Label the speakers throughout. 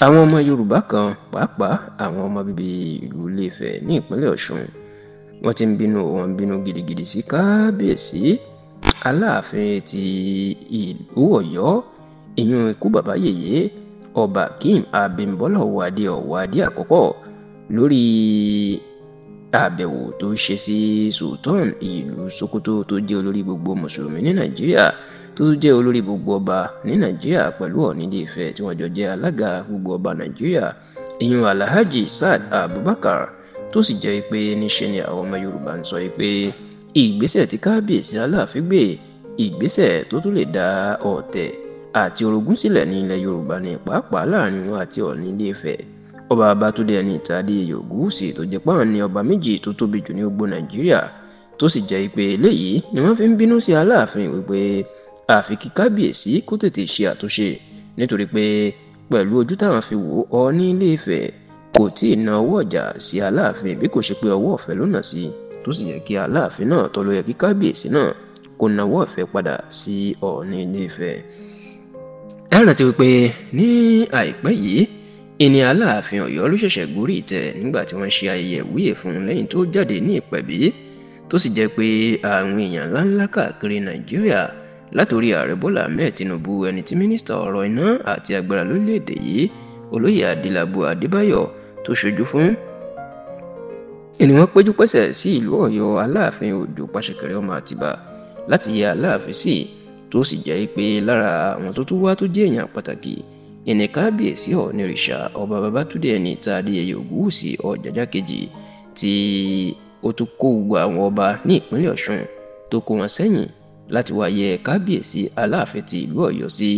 Speaker 1: Àwọn ọmọ Yorùbá kan pàápàá àwọn ọmọ bíbí ìlú Ilé-Ifẹ̀ ní ìpínlẹ̀ Ọ̀ṣun wọ́n ti ń bínú gidigidi sí kábíyèsí Aláàfin ti ìlú Ọ̀yọ́ ìyún ikú bàbá yèyé Ọba Akeem Abímbọ́lá Ọ̀wádé àkọ́kọ́ lórí àbẹ̀wò tó ṣe sí Sultan ìlú Sokoto tó jẹ́ olórí gbogbo mùsùlùmí ní Nàìjíríà tó jẹ́ olórí gbogbo ọba ní Nàìjíríà pẹ̀lú Ọọ̀ni Ilé-Ifẹ̀ tí wọ́n jọ jẹ́ alága gbogbo ọba Nàìjíríà ìyún Alhaji Saad Abubakar tó sì jẹ́ pé níṣe ni àwọn ọmọ Yorùbá ń sọ pé ìgbésẹ̀ tí kábíyèsí Aláàfin gbé ìgbésẹ̀ tó tún lè dá ọ̀tẹ̀ àti orogún sílẹ̀ ní ilẹ̀ Yorùbá ní pàápàá láàrin wọn àti Ọọ̀ni Ilé-Ifẹ̀ ọba Babátúndé Ẹniìtàn Adéyẹyè Ògúwùsì tó jẹ́ páwọn ní ọba méjì tó tóbi jù ní gbogbo Nàìjíríà tó sì jẹ́ pé eléyìí ni wọ́n fi ń bínú sí Aláàfin wípé àfi kí kábíyèsí kó tètè ṣe àtúnṣe nítorí pé pẹ̀lú ojú táwọn fi wò Ọọ̀ni Ilé-Ifẹ̀ kò tí ì na ọwọ́ ọ̀jà sí Aláàfin bí kò ṣe pé ọwọ́ ọ̀fẹ́ ló nà sí tó sì yẹ kí Aláàfin náà tó ló yẹ kí kábíyèsí náà kó nawọ́ ìfẹ́ padà sí Ọọ̀ni Ilé-Ifẹ̀. ẹ rántí wípé ní àìpẹ́ yìí ìní Aláàfin Ọ̀yọ́ ló ṣẹ̀ṣẹ̀ gorí ìtẹ́ nígbà tí wọ́n ṣe ayẹyẹ ìwúyè fún un lẹ́yìn tó jáde ní ìpẹ̀bí tó sì jẹ́ pé àwọn èèyàn ńláńlá káàkiri Nàìjíríà látòrí ààrẹ Bọ́lá Ahmed Tinubu ẹni tí mínísítà ọ̀rọ̀ iná àti agbára lórílẹ̀‐èdè yìí olóyè Adélabú Adébáyọ̀ tó ṣojú fún ni wọ́n péjú pésẹ̀ sí ìlú Ọ̀yọ́ Aláàfin Òjó Pàṣẹkẹrẹ ọmọ Àtìbà láti yẹ Aláàfin sí tó sì jẹ́ pé lára àwọn tó tún wá tó jẹ́ èèyàn pàtàkì ìní kábíyèsí Ọ̀ọ̀nìrìṣà ọba Babátúndé Ẹniìtàn Adéyẹyè Ògúwùsì Ọ̀jájá kejì tí ó tún kó gbogbo àwọn ọba ní ìpínlẹ̀ Ọ̀ṣun tó kó wọn sẹ́yìn láti wá yẹ kábíyèsí Aláàfin ti ìlú Ọ̀yọ́ sí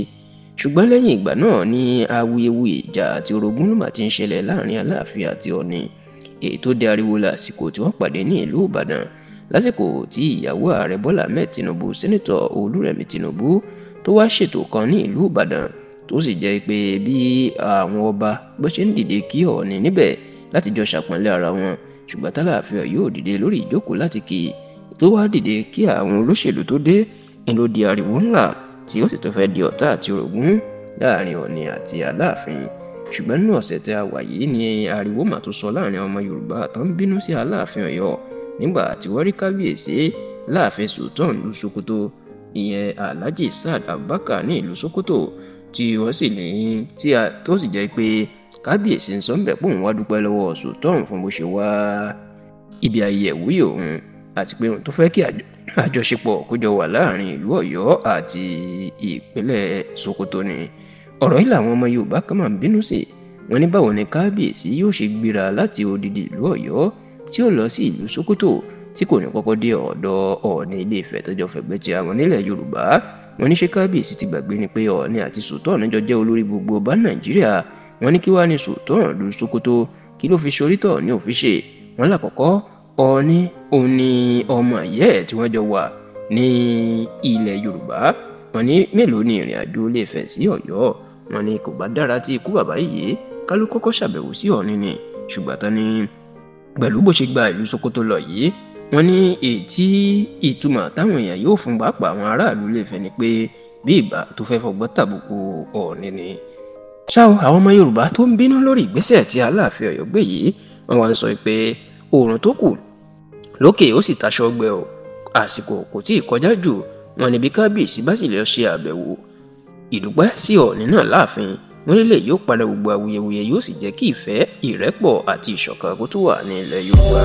Speaker 1: ṣùgbọ́n lẹ́yìn ìgbà náà ní awuyewuye ìjà àti orogún ló máa ti ń ṣẹlẹ̀ láàrin Aláàfin àti Ọọ̀ni èyí tó dé ariwo lásìkò tí wọ́n pàdé ní ìlú Ìbàdàn lásìkò tí ìyàwó ààrẹ Bọ́lá Ahmed Tinubu sẹ́nitọ̀ Olúrẹ̀mí Tinubu tó wá ṣètò kan ní ìlú Ìbàdàn tó sì jẹ́ pé bí àwọn ọba bó ṣe ń dìde kí Ọọ̀ni níbẹ̀ láti jọ ṣàpọ́nlé ara wọn ṣùgbọ́n t'Aláàfin Ọ̀yọ́ ò dìde lórí ìjókòó láti kí tó wá dìde kí àwọn olóṣèlú tó dé ń ló di ariwo ńlá tí ó sì tó fẹ́ di ọ̀tá àti orogún láàrin Ọọ̀ni àti Aláàfin ṣùgbọ́n nínú ọ̀sẹ̀ tí a wà yìí ni ariwo mà tó sọ láàrin ọmọ Yorùbá tó ń bínú sí Aláàfin Ọ̀yọ́ nígbà tí wọ́n rí kábíyèsí láàfin Sultan ìlú Sokoto ìyẹn Alhaji Saad Abubakar ní ìlú Sokoto tí wọ́n sì ní tó sì jẹ́ pé kábíyèsí ń sọ ń bẹ̀ pé òun wá dúpẹ́ lọ́wọ́ Sultan fún bó ṣe wá ibi ayẹyẹ ìwúyè òun àti pé òun tó fẹ́ kí àjọṣepọ̀ kó jọ wà láàrin ìlú Ọ̀yọ́ àti ìpínlẹ̀ Sokoto ni ọ̀rọ̀ yìí làwọn ọmọ Yorùbá kan máa ń bínú sí wọ́n ní báwo ni kábíyèsí yóò ṣe gbéra láti odidi ìlú Ọ̀yọ́ tí ó lọ sí ìlú Sokoto tí kò ní kọ́kọ́ dé ọ̀dọ̀ Ọọ̀ni Ilé-Ifẹ̀ tó jọ fẹ̀gbẹ́ ti àwọn nílẹ̀ Yorùbá wọ́n ní ṣé kábíyèsí ti gbàgbé ni pé Ọọ̀ni àti Sultan jọ jẹ́ olórí gbogbo ọba Nàìjíríà wọ́n ní kí wàá ní Sultan ìlú Sokoto kí ló fi ṣorítọ̀ ní òfíṣe wọ́n lákọ̀ọ́kọ́ Ọọ̀ni òun ni ọmọ ìyẹ́ tí wọ́n jọ wà ní ilẹ̀ Yorùbá wọ́n ní mélòó ni ìrìn àjò Ilé-Ifẹ̀ sí Ọ̀yọ́ wọ́n ní kò bá dára tí ikú bàbá yìí ká ló kọ́kọ́ ṣàbẹ̀wò sí Ọọ̀ni ni ṣùgbọ́n tán ni pẹ̀lú bó ṣe gba ìlú Sokoto lọ yìí wọ́n ní ètí ìtumọ̀ táwọn èèyàn yóò fún pàápàá àwọn aráàlú Ilé-Ifẹ̀ ni pé bí ìgbà tó fẹ́ fọgbọ́n tàbùkù Ọọ̀ni ni. ṣá o àwọn ọmọ Yorùbá tó ń bínú lórí ìgbésẹ̀ tí Aláàfin Ọ̀yọ́ gbé yìí wọ́n wá ń sọ pé oòrùn tó kù lókè ó sì taṣọ ọgbẹ o àsìkò kò tí ì kọjá jù wọ́n ní bí kábíyèsí bá sì lọ ṣe àbẹ̀wò ìdúpẹ́ sí Ọọ̀ni náà láàfin wọ́n nílé yóò padà gbogbo awuyewuye yóò sì jẹ́ kí ìfẹ́ ìrẹ́pọ̀ àti ìṣọ̀kan kó tún wà ní ilẹ̀ Yorùbá.